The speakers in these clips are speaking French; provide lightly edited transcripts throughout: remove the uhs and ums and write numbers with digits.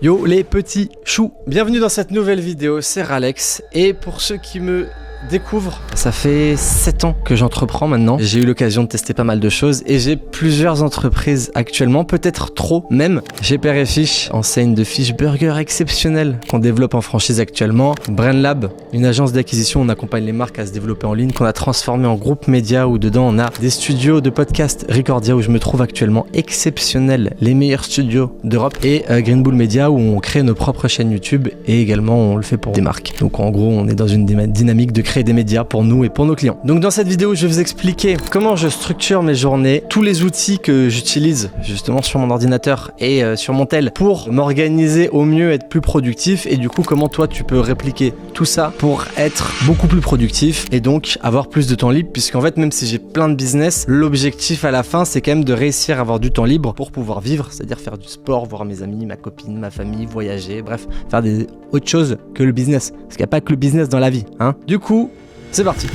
Yo les petits choux, bienvenue dans cette nouvelle vidéo, c'est Ralex. Et pour ceux qui me découvrent, ça fait 7 ans que j'entreprends maintenant. J'ai eu l'occasion de tester pas mal de choses et j'ai plusieurs entreprises actuellement, peut-être trop même. J'ai Père et Fiche, enseigne de fish burger exceptionnelle qu'on développe en franchise actuellement. BrainLab, une agence d'acquisition, on accompagne les marques à se développer en ligne, qu'on a transformé en groupe média où dedans on a des studios de podcast. Recordia où je me trouve actuellement, exceptionnel, les meilleurs studios d'Europe. Et Green Bull Media où on crée nos propres chaînes YouTube et également on le fait pour des marques. Donc en gros on est dans une dynamique de créer des médias pour nous et pour nos clients. Donc dans cette vidéo je vais vous expliquer comment je structure mes journées, tous les outils que j'utilise justement sur mon ordinateur et sur mon tel pour m'organiser au mieux, être plus productif, et du coup comment toi tu peux répliquer tout ça pour être beaucoup plus productif et donc avoir plus de temps libre, puisqu'en fait même si j'ai plein de business, l'objectif à la fin c'est quand même de réussir à avoir du temps libre pour pouvoir vivre, c'est-à-dire faire du sport, voir mes amis, ma copine, ma famille, voyager, bref, faire des autres choses que le business, parce qu'il n'y a pas que le business dans la vie, hein. Du coup, c'est parti.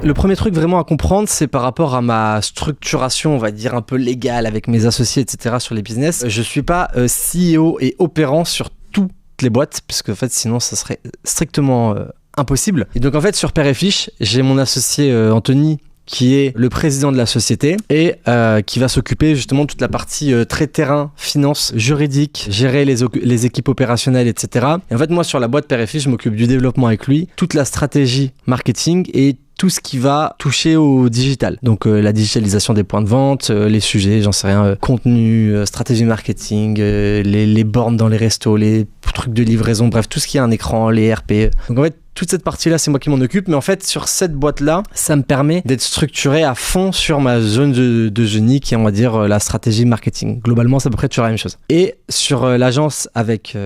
Le premier truc vraiment à comprendre, c'est par rapport à ma structuration, on va dire un peu légale avec mes associés, etc. sur les business. Je suis pas CEO et opérant sur toutes les boîtes, puisque en fait sinon ça serait strictement impossible. Et donc en fait sur Père et Fiche, j'ai mon associé Anthony, qui est le président de la société et qui va s'occuper justement de toute la partie très terrain, finance, juridique, gérer les équipes opérationnelles, etc. Et en fait, moi, sur la boîte Père et Fiche, je m'occupe du développement avec lui, toute la stratégie marketing et tout ce qui va toucher au digital. Donc la digitalisation des points de vente, les sujets, j'en sais rien, contenu, stratégie marketing, les bornes dans les restos, les trucs de livraison, bref, tout ce qui a un écran, les RP. Donc en fait, toute cette partie-là, c'est moi qui m'en occupe. Mais en fait, sur cette boîte-là, ça me permet d'être structuré à fond sur ma zone de génie, qui est, on va dire, la stratégie marketing. Globalement, c'est à peu près toujours la même chose. Et sur l'agence avec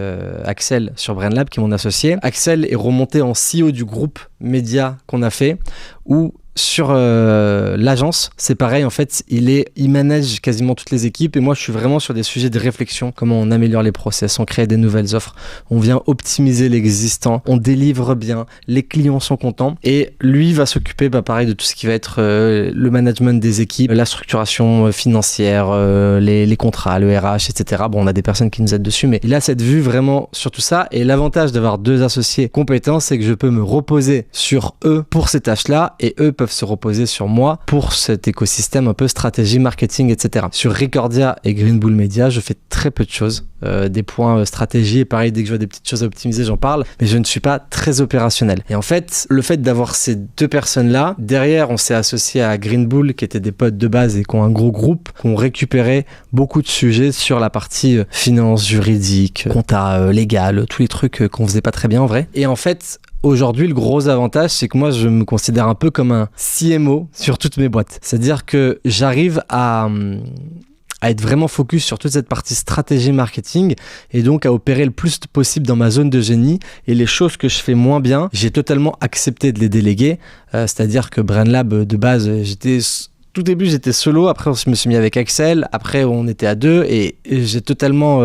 Axel, sur BrainLab, qui est mon associé, Axel est remonté en CEO du groupe média qu'on a fait, où sur l'agence, c'est pareil, en fait, il manage quasiment toutes les équipes et moi je suis vraiment sur des sujets de réflexion, comment on améliore les process, on crée des nouvelles offres, on vient optimiser l'existant, on délivre bien, les clients sont contents, et lui va s'occuper pareil de tout ce qui va être le management des équipes, la structuration financière, les contrats, le RH, etc. Bon, on a des personnes qui nous aident dessus, mais il a cette vue vraiment sur tout ça, et l'avantage d'avoir deux associés compétents, c'est que je peux me reposer sur eux pour ces tâches-là et eux peuvent se reposer sur moi pour cet écosystème un peu stratégie, marketing, etc. Sur Recordia et Green Bull Media, je fais très peu de choses, des points stratégie, et pareil, dès que je vois des petites choses à optimiser, j'en parle, mais je ne suis pas très opérationnel. Et en fait, le fait d'avoir ces deux personnes-là, derrière, on s'est associé à Green Bull, qui étaient des potes de base et qui ont un gros groupe, qui ont récupéré beaucoup de sujets sur la partie finance, juridique, compta, légal, tous les trucs qu'on faisait pas très bien en vrai. Et en fait, aujourd'hui, le gros avantage, c'est que moi, je me considère un peu comme un CMO sur toutes mes boîtes. C'est-à-dire que j'arrive à être vraiment focus sur toute cette partie stratégie marketing et donc à opérer le plus possible dans ma zone de génie, et les choses que je fais moins bien, j'ai totalement accepté de les déléguer. C'est-à-dire que BrainLab, de base, tout début, j'étais solo, après je me suis mis avec Axel, après on était à deux et j'ai totalement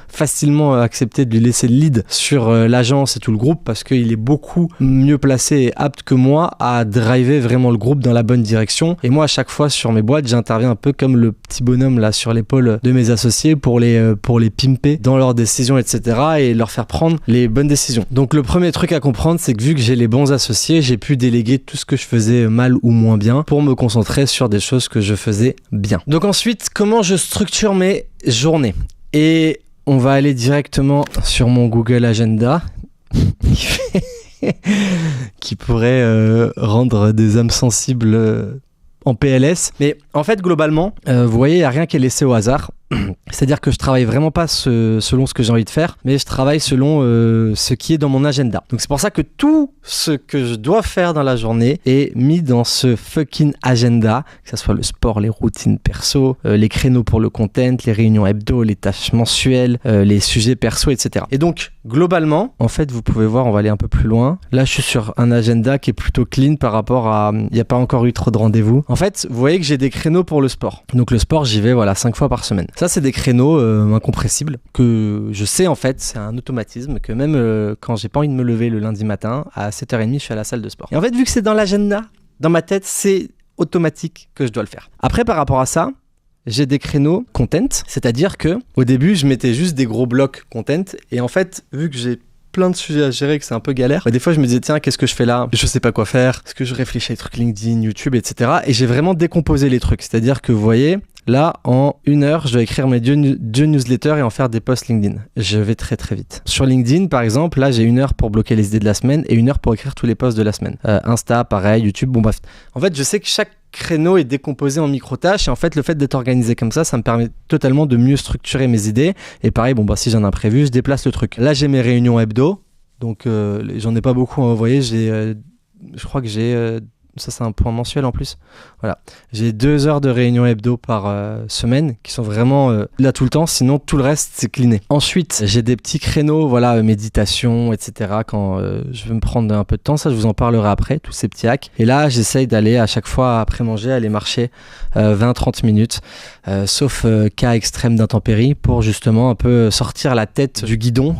facilement accepté de lui laisser le lead sur l'agence et tout le groupe, parce qu'il est beaucoup mieux placé et apte que moi à driver vraiment le groupe dans la bonne direction. Et moi, à chaque fois sur mes boîtes, j'interviens un peu comme le petit bonhomme là sur l'épaule de mes associés pour les pimper dans leurs décisions, etc. et leur faire prendre les bonnes décisions. Donc le premier truc à comprendre, c'est que vu que j'ai les bons associés, j'ai pu déléguer tout ce que je faisais mal ou moins bien pour me concentrer sur des choses que je faisais bien. Donc ensuite, comment je structure mes journées? Et on va aller directement sur mon Google Agenda qui pourrait rendre des âmes sensibles en PLS. Mais en fait, globalement, vous voyez, il n'y a rien qui est laissé au hasard. C'est-à-dire que je travaille vraiment pas selon ce que j'ai envie de faire, mais je travaille selon ce qui est dans mon agenda. Donc c'est pour ça que tout ce que je dois faire dans la journée est mis dans ce fucking agenda, que ce soit le sport, les routines perso, les créneaux pour le content, les réunions hebdo, les tâches mensuelles, les sujets perso, etc. Et donc globalement, en fait, vous pouvez voir, on va aller un peu plus loin. Là, je suis sur un agenda qui est plutôt clean par rapport à... Il n'y a pas encore eu trop de rendez-vous. En fait, vous voyez que j'ai des créneaux pour le sport. Donc le sport, j'y vais 5 fois par semaine. Ça, c'est des créneaux incompressibles que je sais, en fait, c'est un automatisme que même quand j'ai pas envie de me lever le lundi matin, à 7h30, je suis à la salle de sport. Et en fait, vu que c'est dans l'agenda, dans ma tête, c'est automatique que je dois le faire. Après, par rapport à ça, j'ai des créneaux content, c'est-à-dire que au début, je mettais juste des gros blocs content et en fait, vu que j'ai plein de sujets à gérer, que c'est un peu galère, des fois je me disais tiens, qu'est-ce que je fais là? Je sais pas quoi faire. Est-ce que je réfléchis à des trucs LinkedIn, YouTube, etc. Et j'ai vraiment décomposé les trucs, c'est-à-dire que vous voyez, là, en 1 heure, je vais écrire mes deux newsletters et en faire des posts LinkedIn. Je vais très très vite. Sur LinkedIn, par exemple, là, j'ai 1 heure pour bloquer les idées de la semaine et 1 heure pour écrire tous les posts de la semaine. Insta, pareil, YouTube, bon bref. En fait, je sais que chaque créneau est décomposé en micro-tâches et en fait, le fait d'être organisé comme ça me permet totalement de mieux structurer mes idées. Et pareil, si j'ai un imprévu, je déplace le truc. Là, j'ai mes réunions hebdo. Donc, j'en ai pas beaucoup à envoyer. Je crois que j'ai... ça, c'est un point mensuel en plus. Voilà. J'ai 2 heures de réunion hebdo par semaine qui sont vraiment là tout le temps. Sinon, tout le reste, c'est cleané. Ensuite, j'ai des petits créneaux, méditation, etc. Quand je veux me prendre un peu de temps. Ça, je vous en parlerai après, tous ces petits hacks. Et là, j'essaye d'aller à chaque fois après manger, aller marcher 20-30 minutes. Sauf cas extrême d'intempérie pour justement un peu sortir la tête du guidon.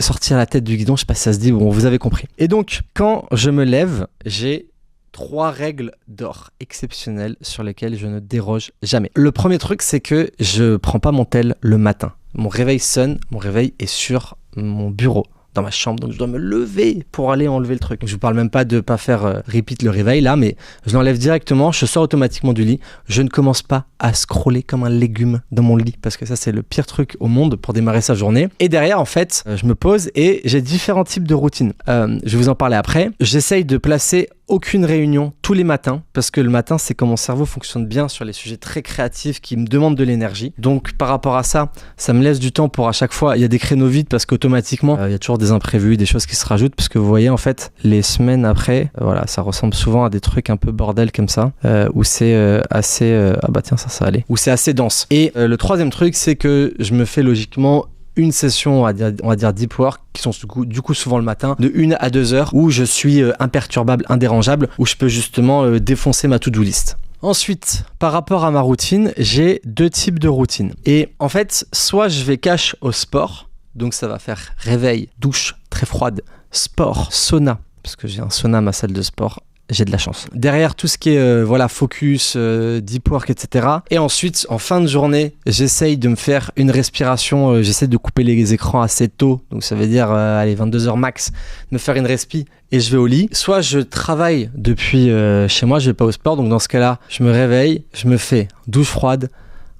Je sais pas si ça se dit, bon, vous avez compris. Et donc, quand je me lève, j'ai 3 règles d'or exceptionnelles sur lesquelles je ne déroge jamais. Le premier truc, c'est que je prends pas mon tel le matin. Mon réveil sonne, mon réveil est sur mon bureau, dans ma chambre, donc je dois me lever pour aller enlever le truc. Donc, je vous parle même pas de pas faire repeat le réveil là, mais je l'enlève directement, je sors automatiquement du lit, je ne commence pas à scroller comme un légume dans mon lit, parce que ça c'est le pire truc au monde pour démarrer sa journée. Et derrière en fait, je me pose et j'ai différents types de routines. Je vais vous en parler après. J'essaye de placer aucune réunion tous les matins, parce que le matin, c'est quand mon cerveau fonctionne bien sur les sujets très créatifs qui me demandent de l'énergie. Donc, par rapport à ça, ça me laisse du temps pour à chaque fois, il y a des créneaux vides parce qu'automatiquement, il y a toujours des imprévus, des choses qui se rajoutent, parce que vous voyez, en fait, les semaines après, ça ressemble souvent à des trucs un peu bordel comme ça, où c'est assez... ça allait. Où c'est assez dense. Et le troisième truc, c'est que je me fais logiquement une session, on va dire deep work, qui sont du coup souvent le matin, de 1 à 2 heures, où je suis imperturbable, indérangeable, où je peux justement défoncer ma to-do list. Ensuite, par rapport à ma routine, j'ai 2 types de routines. Et en fait, soit je vais cash au sport, donc ça va faire réveil, douche très froide, sport, sauna, parce que j'ai un sauna à ma salle de sport. J'ai de la chance. Derrière tout ce qui est focus, deep work, etc. Et ensuite, en fin de journée, j'essaye de me faire une respiration. J'essaie de couper les écrans assez tôt. Donc ça veut dire, 22h max, me faire une respi et je vais au lit. Soit je travaille depuis chez moi, je vais pas au sport. Donc dans ce cas-là, je me réveille, je me fais douche froide.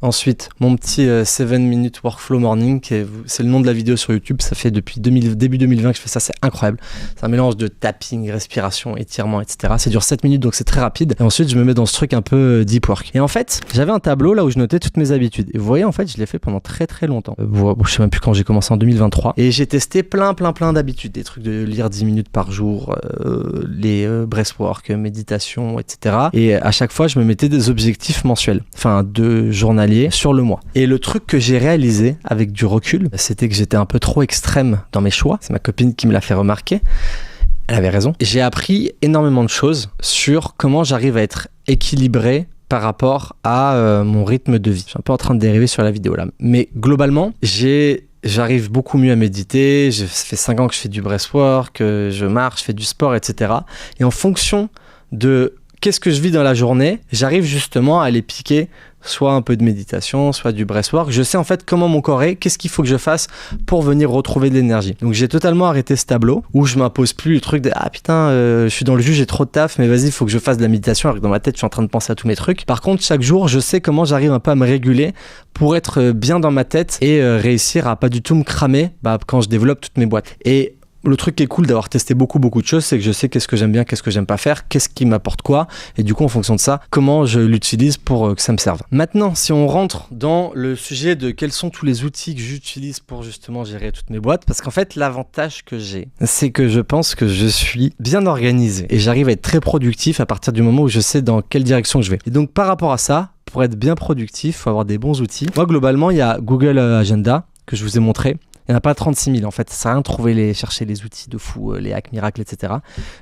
Ensuite, mon petit 7 minutes workflow morning, c'est le nom de la vidéo sur YouTube. Ça fait depuis début 2020 que je fais ça, c'est incroyable. C'est un mélange de tapping, respiration, étirement, etc. Ça dure 7 minutes, donc c'est très rapide. Et ensuite, je me mets dans ce truc un peu deep work. Et en fait, j'avais un tableau là où je notais toutes mes habitudes. Et vous voyez, en fait, je l'ai fait pendant très très longtemps. Je sais même plus quand j'ai commencé en 2023. Et j'ai testé plein d'habitudes. Des trucs de lire 10 minutes par jour, les breathwork, méditation, etc. Et à chaque fois, je me mettais des objectifs mensuels. Enfin, de journal sur le mois. Et le truc que j'ai réalisé avec du recul, c'était que j'étais un peu trop extrême dans mes choix. C'est ma copine qui me l'a fait remarquer. Elle avait raison. J'ai appris énormément de choses sur comment j'arrive à être équilibré par rapport à mon rythme de vie. Je suis un peu en train de dériver sur la vidéo là. Mais globalement, j'arrive beaucoup mieux à méditer. Ça fait 5 ans que je fais du breathwork, que je marche, je fais du sport, etc. Et en fonction de qu'est-ce que je vis dans la journée, j'arrive justement à aller piquer soit un peu de méditation, soit du breathwork. Je sais en fait comment mon corps est, qu'est-ce qu'il faut que je fasse pour venir retrouver de l'énergie. Donc j'ai totalement arrêté ce tableau où je m'impose plus le truc de je suis dans le jus, j'ai trop de taf, mais vas-y, il faut que je fasse de la méditation, alors que dans ma tête, je suis en train de penser à tous mes trucs. Par contre, chaque jour, je sais comment j'arrive un peu à me réguler pour être bien dans ma tête et réussir à pas du tout me cramer quand je développe toutes mes boîtes. Et le truc qui est cool d'avoir testé beaucoup de choses, c'est que je sais qu'est-ce que j'aime bien, qu'est-ce que j'aime pas faire, qu'est-ce qui m'apporte quoi, et du coup en fonction de ça, comment je l'utilise pour que ça me serve. Maintenant, si on rentre dans le sujet de quels sont tous les outils que j'utilise pour justement gérer toutes mes boîtes, parce qu'en fait l'avantage que j'ai, c'est que je pense que je suis bien organisé et j'arrive à être très productif à partir du moment où je sais dans quelle direction je vais. Et donc par rapport à ça, pour être bien productif, il faut avoir des bons outils. Moi globalement, il y a Google Agenda que je vous ai montré. Il n'y en a pas 36 000 en fait, ça sert à rien de chercher les outils de fou, les hacks miracles, etc.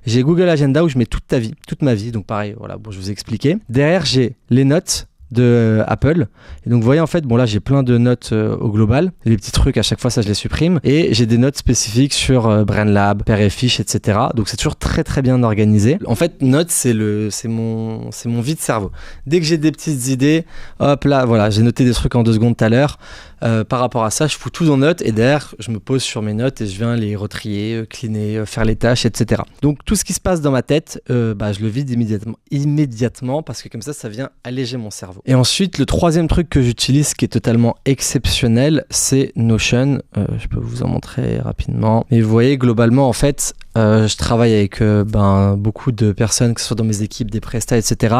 J'ai Google Agenda où je mets toute ma vie, donc pareil, je vous ai expliqué. Derrière, j'ai les notes de Apple. Et donc vous voyez en fait, bon là j'ai plein de notes au global, les petits trucs à chaque fois ça je les supprime, et j'ai des notes spécifiques sur BrainLab, Père et Fiche, etc. Donc c'est toujours très très bien organisé. En fait, notes c'est mon vide cerveau. Dès que j'ai des petites idées, hop là voilà, j'ai noté des trucs en 2 secondes tout à l'heure. Par rapport à ça, je fous tout dans notes et derrière je me pose sur mes notes et je viens les retrier, cleaner, faire les tâches, etc. Donc tout ce qui se passe dans ma tête, je le vide immédiatement parce que comme ça vient alléger mon cerveau. Et ensuite, le troisième truc que j'utilise qui est totalement exceptionnel, c'est Notion. Je peux vous en montrer rapidement. Mais vous voyez, globalement, en fait, je travaille avec beaucoup de personnes, que ce soit dans mes équipes, des prestats, etc.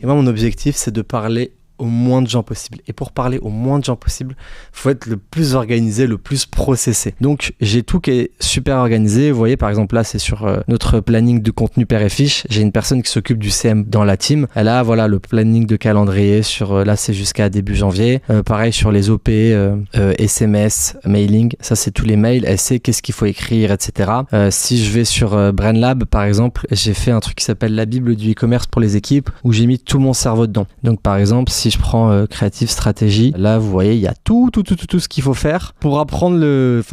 Et moi, mon objectif, c'est de parler au moins de gens possible. Et pour parler au moins de gens possible, il faut être le plus organisé, le plus processé. Donc, j'ai tout qui est super organisé. Vous voyez, par exemple, là, c'est sur notre planning de contenu Père et Fiche. J'ai une personne qui s'occupe du CM dans la team. Elle a, voilà, le planning de calendrier sur, là, c'est jusqu'à début janvier. Pareil sur les OP, SMS, mailing. Ça, c'est tous les mails. Elle sait qu'est-ce qu'il faut écrire, etc. Si je vais sur BrainLab, par exemple, j'ai fait un truc qui s'appelle la Bible du e-commerce pour les équipes où j'ai mis tout mon cerveau dedans. Donc, par exemple, si je prends créative stratégie, là vous voyez il y a tout ce qu'il faut faire pour apprendre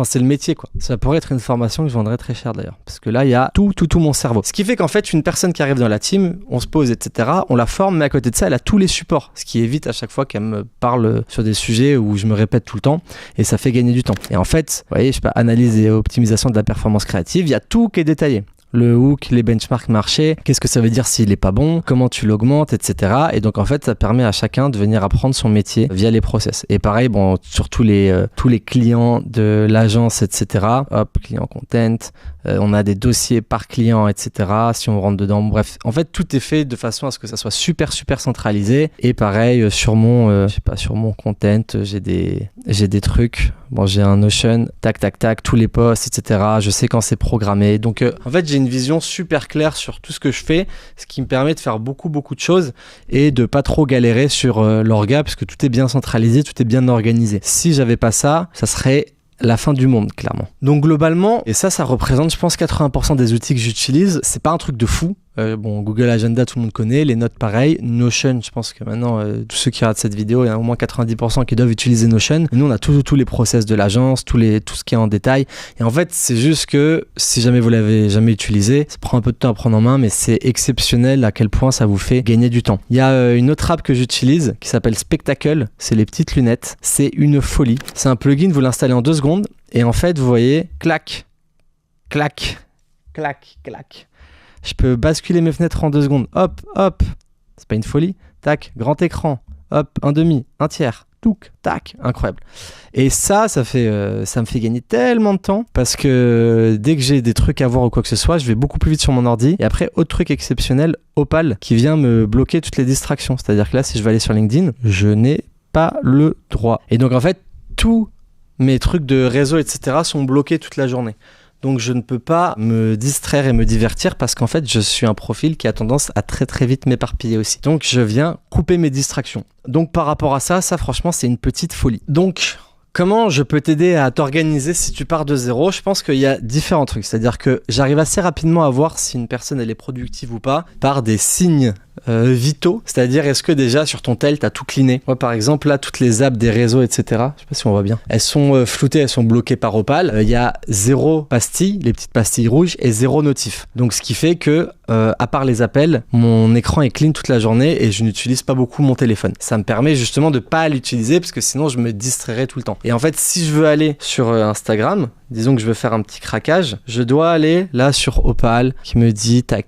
c'est le métier quoi. Ça pourrait être une formation que je vendrais très cher d'ailleurs parce que là il y a tout mon cerveau. Ce qui fait qu'en fait une personne qui arrive dans la team, on se pose etc, on la forme, mais à côté de ça elle a tous les supports, ce qui évite à chaque fois qu'elle me parle sur des sujets où je me répète tout le temps et ça fait gagner du temps. Et en fait vous voyez, je sais pas, analyse et optimisation de la performance créative, il y a tout qui est détaillé. Le hook, les benchmarks marché, qu'est-ce que ça veut dire s'il est pas bon, comment tu l'augmentes, etc. Et donc en fait, ça permet à chacun de venir apprendre son métier via les process. Et pareil, sur tous les clients de l'agence, etc. Hop, client content, on a des dossiers par client, etc. Si on rentre dedans, bref, en fait, tout est fait de façon à ce que ça soit super centralisé. Et pareil, sur mon content, j'ai des trucs. Bon, j'ai un Notion, tac, tous les posts, etc. Je sais quand c'est programmé. Donc, en fait, j'ai une vision super claire sur tout ce que je fais, ce qui me permet de faire beaucoup de choses et de pas trop galérer sur l'orga, parce que tout est bien centralisé, tout est bien organisé. Si j'avais pas ça, ça serait la fin du monde, clairement. Donc globalement, et ça représente, je pense, 80% des outils que j'utilise. C'est pas un truc de fou. Google Agenda, tout le monde connaît. Les notes, pareil. Notion, je pense que maintenant, tous ceux qui regardent cette vidéo, il y a au moins 90% qui doivent utiliser Notion. Et nous, on a tous les process de l'agence, tout ce qui est en détail. Et en fait, c'est juste que si jamais vous l'avez jamais utilisé, ça prend un peu de temps à prendre en main, mais c'est exceptionnel à quel point ça vous fait gagner du temps. Il y a une autre app que j'utilise qui s'appelle Spectacle. C'est les petites lunettes. C'est une folie. C'est un plugin, vous l'installez en 2 secondes. Et en fait, vous voyez, clac. Je peux basculer mes fenêtres en 2 secondes. Hop. C'est pas une folie. Tac, grand écran. Hop, 1/2, 1/3. Touc, tac, incroyable. Et ça me fait gagner tellement de temps parce que dès que j'ai des trucs à voir ou quoi que ce soit, je vais beaucoup plus vite sur mon ordi. Et après, autre truc exceptionnel, Opal, qui vient me bloquer toutes les distractions. C'est-à-dire que là, si je vais aller sur LinkedIn, je n'ai pas le droit. Et donc, en fait, tous mes trucs de réseau, etc. sont bloqués toute la journée. Donc je ne peux pas me distraire et me divertir parce qu'en fait je suis un profil qui a tendance à très vite m'éparpiller aussi. Donc je viens couper mes distractions. Donc par rapport à ça franchement c'est une petite folie. Donc comment je peux t'aider à t'organiser si tu pars de zéro? Je pense qu'il y a différents trucs. C'est-à-dire que j'arrive assez rapidement à voir si une personne elle est productive ou pas par des signes vitaux, c'est-à-dire est-ce que déjà sur ton tel t'as tout cleané. Moi par exemple là toutes les apps des réseaux etc, je sais pas si on voit bien, elles sont floutées, elles sont bloquées par Opal, il y a 0 pastille, les petites pastilles rouges, et 0 notif, donc ce qui fait que à part les appels, mon écran est clean toute la journée et je n'utilise pas beaucoup mon téléphone. Ça me permet justement de pas l'utiliser parce que sinon je me distrairais tout le temps. Et en fait si je veux aller sur Instagram, disons que je veux faire un petit craquage, je dois aller là sur Opal qui me dit tac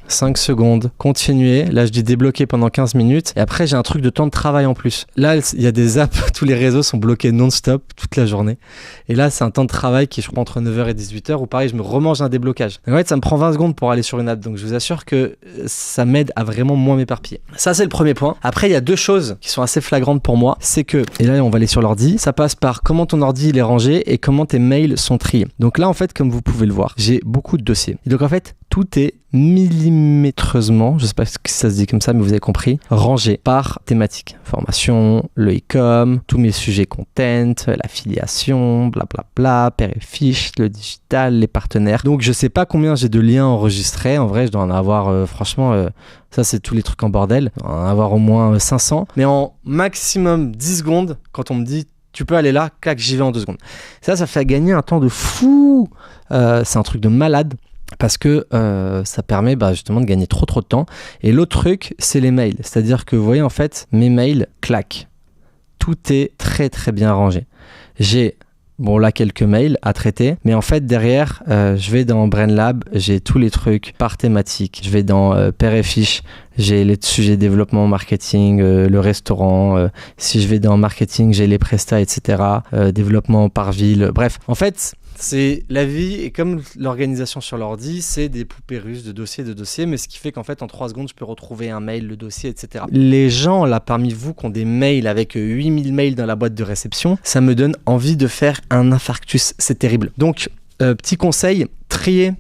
5 secondes, continuer. Là je dis débloquer pendant 15 minutes et après j'ai un truc de temps de travail en plus. Là il y a des apps, tous les réseaux sont bloqués non-stop toute la journée. Et là c'est un temps de travail qui est je crois entre 9h et 18h où pareil je me remange un déblocage. Donc en fait ça me prend 20 secondes pour aller sur une app, donc je vous assure que ça m'aide à vraiment moins m'éparpiller. Ça c'est le premier point. Après il y a 2 choses qui sont assez flagrantes pour moi, c'est que, et là on va aller sur l'ordi, ça passe par comment ton ordi il est rangé et comment tes mails mails sont triés. Donc là, en fait, comme vous pouvez le voir, j'ai beaucoup de dossiers. Et donc en fait, tout est millimétreusement, je ne sais pas si ça se dit comme ça, mais vous avez compris, rangé par thématique. Formation, le e-com, tous mes sujets content, l'affiliation, blablabla, père et fiche, le digital, les partenaires. Donc je ne sais pas combien j'ai de liens enregistrés. En vrai, je dois en avoir, franchement, ça c'est tous les trucs en bordel. Je dois en avoir au moins 500. Mais en maximum 10 secondes, quand on me dit tu peux aller là, clac, j'y vais en 2 secondes. Ça fait gagner un temps de fou. C'est un truc de malade. Parce que ça permet justement de gagner trop de temps. Et l'autre truc, c'est les mails. C'est-à-dire que vous voyez, en fait, mes mails, clac. Tout est très très bien rangé. J'ai, là, quelques mails à traiter. Mais en fait, derrière, je vais dans BrainLab, j'ai tous les trucs par thématique. Je vais dans Père et Fiche, j'ai les sujets développement, marketing, le restaurant. Si je vais dans marketing, j'ai les prestats, etc. Développement par ville. Bref, en fait... c'est la vie, et comme l'organisation sur l'ordi, c'est des poupées russes de dossiers, mais ce qui fait qu'en fait, en 3 secondes, je peux retrouver un mail, le dossier, etc. Les gens, là, parmi vous, qui ont des mails avec 8000 mails dans la boîte de réception, ça me donne envie de faire un infarctus. C'est terrible. Donc, petit conseil, triez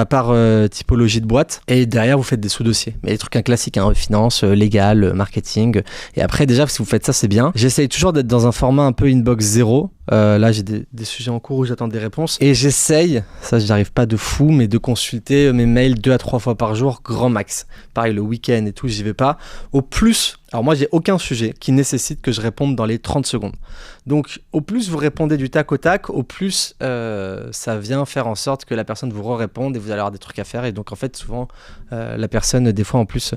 par typologie de boîte, et derrière vous faites des sous-dossiers, mais les trucs classiques, finance, légal, marketing, et après déjà si vous faites ça c'est bien. J'essaye toujours d'être dans un format un peu inbox 0. Là j'ai des sujets en cours où j'attends des réponses, et j'essaye, ça je n'arrive pas de fou, mais de consulter mes mails 2 à 3 fois par jour, grand max. Pareil, le week-end et tout, j'y vais pas. Au plus, alors moi j'ai aucun sujet qui nécessite que je réponde dans les 30 secondes. Donc au plus vous répondez du tac au tac, au plus ça vient faire en sorte que la personne vous réponde et vous allez avoir des trucs à faire. Et donc en fait souvent la personne, des fois en plus,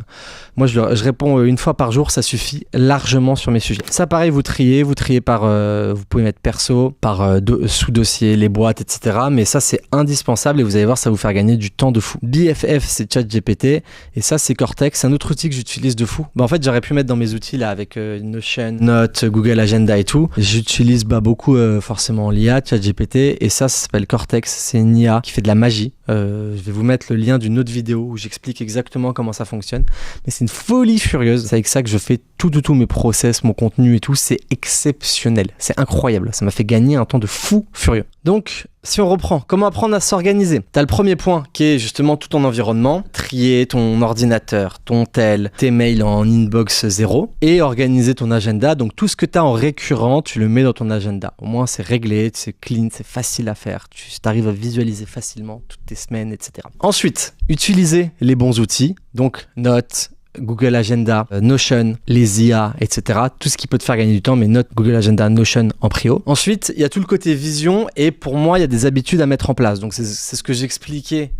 moi je réponds 1 fois par jour, ça suffit largement sur mes sujets. Ça pareil, vous triez par, vous pouvez mettre perso, par sous-dossier, les boîtes, etc. Mais ça c'est indispensable, et vous allez voir, ça va vous faire gagner du temps de fou. BFF c'est ChatGPT, et ça c'est Cortex, c'est un autre outil que j'utilise de fou. En fait j'aurais pu mettre dans mes outils là avec Notion, Notes, Google Agenda et tout. J'utilise beaucoup forcément l'IA, ChatGPT, et ça s'appelle Cortex, c'est une IA qui fait de la magie. Je vais vous mettre le lien d'une autre vidéo où j'explique exactement comment ça fonctionne, mais c'est une folie furieuse. C'est avec ça que je fais tous mes process, mon contenu et tout. C'est exceptionnel, c'est incroyable, ça m'a fait gagner un temps de fou furieux. Donc si on reprend, comment apprendre à s'organiser? T'as le premier point qui est justement tout ton environnement, trier ton ordinateur, ton tel, tes mails en inbox 0, et organiser ton agenda. Donc tout ce que t'as en récurrent, tu le mets dans ton agenda. Au moins c'est réglé, c'est clean, c'est facile à faire, tu arrives à visualiser facilement toutes tes semaines, etc. Ensuite, utiliser les bons outils, donc Notes, Google Agenda, Notion, les IA, etc. Tout ce qui peut te faire gagner du temps, mais Notes, Google Agenda, Notion en prio. Ensuite, il y a tout le côté vision, et pour moi, il y a des habitudes à mettre en place. Donc c'est ce que j'expliquais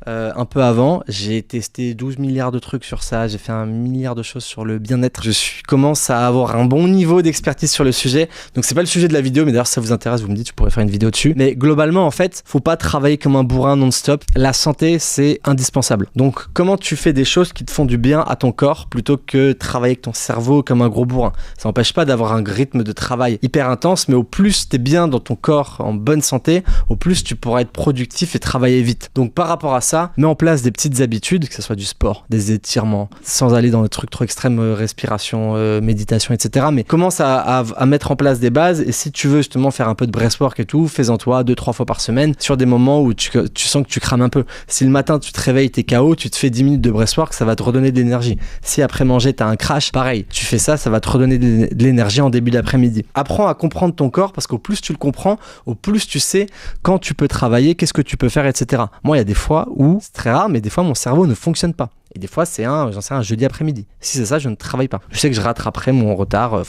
un peu avant. J'ai testé 12 milliards de trucs sur ça, j'ai fait 1 milliard de choses sur le bien-être. Je commence à avoir un bon niveau d'expertise sur le sujet. Donc c'est pas le sujet de la vidéo, mais d'ailleurs si ça vous intéresse, vous me dites, je pourrais faire une vidéo dessus. Mais globalement, en fait, faut pas travailler comme un bourrin non-stop. La santé, c'est indispensable. Donc comment tu fais des choses qui te font du bien à ton corps plutôt que travailler avec ton cerveau comme un gros bourrin. Ça n'empêche pas d'avoir un rythme de travail hyper intense, mais au plus t'es bien dans ton corps, en bonne santé, au plus tu pourras être productif et travailler vite. Donc par rapport à ça, mets en place des petites habitudes, que ce soit du sport, des étirements, sans aller dans des trucs trop extrêmes, respiration, méditation, etc. Mais commence à mettre en place des bases, et si tu veux justement faire un peu de breathwork et tout, fais-en toi 2-3 fois par semaine, sur des moments où tu sens que tu crames un peu. Si le matin tu te réveilles, t'es KO, tu te fais 10 minutes de breathwork, ça va te redonner de l'énergie. Si après manger t'as un crash, pareil, tu fais ça, ça va te redonner de l'énergie en début d'après-midi. Apprends à comprendre ton corps, parce qu'au plus tu le comprends, au plus tu sais quand tu peux travailler, qu'est-ce que tu peux faire, etc. Moi, il y a des fois où, c'est très rare, mais des fois mon cerveau ne fonctionne pas. Et des fois, c'est un jeudi après-midi. Si c'est ça, je ne travaille pas. Je sais que je rattraperai mon retard,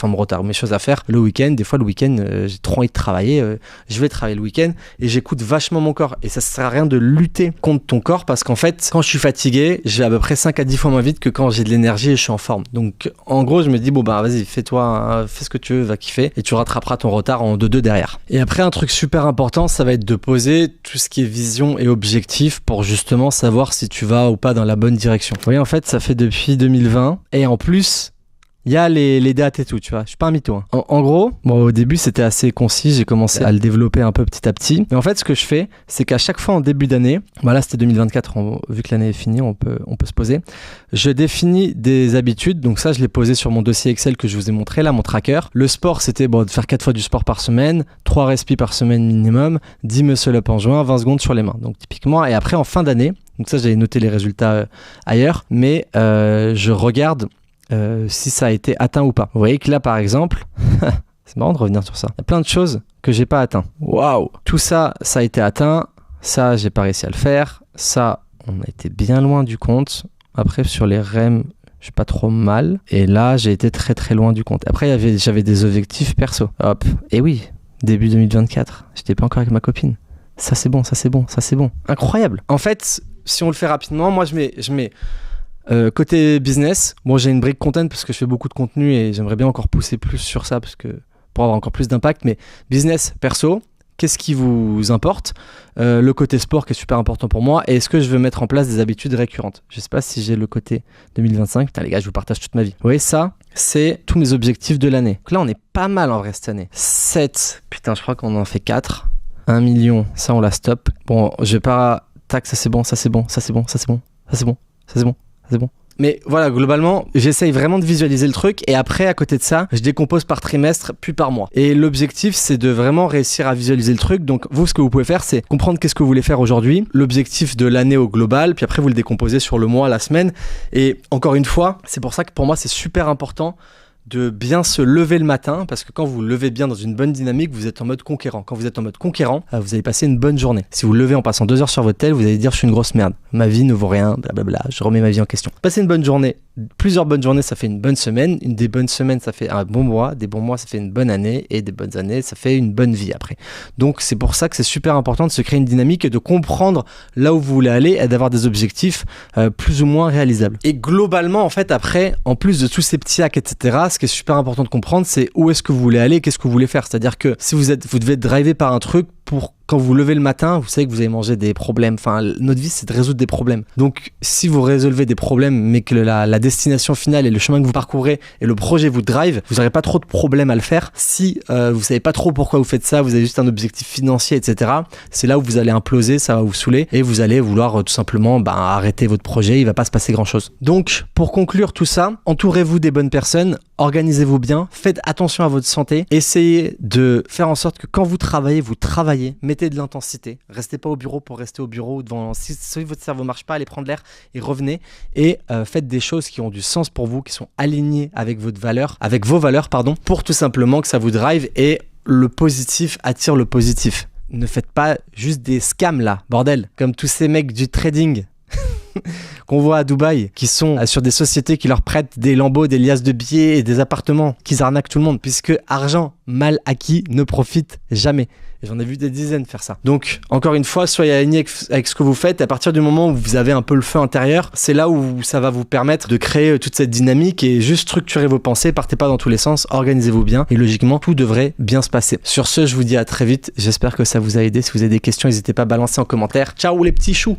mes choses à faire le week-end. Des fois, le week-end, j'ai trop envie de travailler. Je vais travailler le week-end, et j'écoute vachement mon corps. Et ça ne sert à rien de lutter contre ton corps, parce qu'en fait, quand je suis fatigué, je vais à peu près 5 à 10 fois moins vite que quand j'ai de l'énergie et je suis en forme. Donc, en gros, je me dis, vas-y, fais ce que tu veux, va kiffer, et tu rattraperas ton retard en 2-2 derrière. Et après, un truc super important, ça va être de poser tout ce qui est vision et objectif pour justement savoir si tu vas ou pas dans la bonne direction. Vous voyez, en fait, ça fait depuis 2020, et en plus, Il y a les dates et tout, tu vois. Je suis pas un mytho. Hein. En gros, bon, au début, c'était assez concis. J'ai commencé à le développer un peu petit à petit. Mais en fait, ce que je fais, c'est qu'à chaque fois en début d'année, voilà, c'était 2024, vu que l'année est finie, on peut se poser. Je définis des habitudes. Donc ça, je l'ai posé sur mon dossier Excel que je vous ai montré, là, mon tracker. Le sport, c'était de faire 4 fois du sport par semaine, 3 respi par semaine minimum, 10 muscle-up en juin, 20 secondes sur les mains. Donc typiquement, et après, en fin d'année, donc ça, j'avais noté les résultats ailleurs, mais je regarde si ça a été atteint ou pas. Vous voyez que là, par exemple, c'est marrant de revenir sur ça. Il y a plein de choses que j'ai pas atteint. Waouh! Tout ça, ça a été atteint. Ça, j'ai pas réussi à le faire. Ça, on a été bien loin du compte. Après, sur les REM, je suis pas trop mal. Et là, j'ai été très très loin du compte. Après, j'avais des objectifs perso. Hop. Et oui, début 2024, j'étais pas encore avec ma copine. Ça, c'est bon, ça, c'est bon, ça, c'est bon. Incroyable. En fait, si on le fait rapidement, moi, je mets côté business, bon, j'ai une brique content parce que je fais beaucoup de contenu et j'aimerais bien encore pousser plus sur ça parce que pour avoir encore plus d'impact. Mais business, perso, qu'est-ce qui vous importe? Le côté sport qui est super important pour moi. Et est-ce que je veux mettre en place des habitudes récurrentes? Je sais pas si j'ai le côté 2025. Putain les gars, je vous partage toute ma vie. Vous voyez ça? C'est tous mes objectifs de l'année. Donc là, on est pas mal en vrai cette année. 7. Putain, je crois qu'on en fait 4. 1 million. Ça, on la stop. Bon, je vais pas... Tac, ça c'est bon, ça c'est bon, ça c'est bon, ça c'est bon, ça c'est bon, ça c'est bon. C'est bon. Mais voilà, globalement, j'essaye vraiment de visualiser le truc et après, à côté de ça, je décompose par trimestre puis par mois. Et l'objectif, c'est de vraiment réussir à visualiser le truc. Donc, vous, ce que vous pouvez faire, c'est comprendre qu'est-ce que vous voulez faire aujourd'hui, l'objectif de l'année au global, puis après, vous le décomposez sur le mois, la semaine. Et encore une fois, c'est pour ça que pour moi, c'est super important de bien se lever le matin parce que quand vous vous levez bien dans une bonne dynamique, vous êtes en mode conquérant. Quand vous êtes en mode conquérant, vous allez passer une bonne journée. Si vous le levez en passant 2 heures sur votre tel, vous allez dire je suis une grosse merde. Ma vie ne vaut rien, blablabla, je remets ma vie en question. Passez une bonne journée. Plusieurs bonnes journées, ça fait une bonne semaine. Des bonnes semaines, ça fait un bon mois. Des bons mois, ça fait une bonne année. Et des bonnes années, ça fait une bonne vie après. Donc, c'est pour ça que c'est super important de se créer une dynamique et de comprendre là où vous voulez aller et d'avoir des objectifs plus ou moins réalisables. Et globalement, en fait, après, en plus de tous ces petits hacks, etc., ce qui est super important de comprendre, c'est où est-ce que vous voulez aller et qu'est-ce que vous voulez faire. C'est-à-dire que si vous devez être drivé par un truc pour quand vous levez le matin, vous savez que vous allez manger des problèmes. Enfin, notre vie, c'est de résoudre des problèmes. Donc, si vous résolvez des problèmes, mais que la destination finale et le chemin que vous parcourez et le projet vous drive, vous n'aurez pas trop de problèmes à le faire. Si vous savez pas trop pourquoi vous faites ça, vous avez juste un objectif financier, etc., c'est là où vous allez imploser, ça va vous saouler et vous allez vouloir tout simplement arrêter votre projet, il va pas se passer grand-chose. Donc, pour conclure tout ça, entourez-vous des bonnes personnes, organisez-vous bien, faites attention à votre santé, essayez de faire en sorte que quand vous travaillez, mettez de l'intensité. Restez pas au bureau pour rester au bureau devant. Si votre cerveau marche pas, allez prendre l'air et revenez et faites des choses qui ont du sens pour vous, qui sont alignées avec vos valeurs, pour tout simplement que ça vous drive et le positif attire le positif. Ne faites pas juste des scams là, bordel, comme tous ces mecs du trading qu'on voit à Dubaï, qui sont sur des sociétés qui leur prêtent des lambeaux, des liasses de billets et des appartements, qui arnaquent tout le monde, puisque argent mal acquis ne profite jamais. Et j'en ai vu des dizaines faire ça. Donc, encore une fois, soyez alignés avec ce que vous faites. Et à partir du moment où vous avez un peu le feu intérieur, c'est là où ça va vous permettre de créer toute cette dynamique et juste structurer vos pensées. Partez pas dans tous les sens, organisez-vous bien et logiquement, tout devrait bien se passer. Sur ce, je vous dis à très vite. J'espère que ça vous a aidé. Si vous avez des questions, n'hésitez pas à balancer en commentaire. Ciao les petits choux!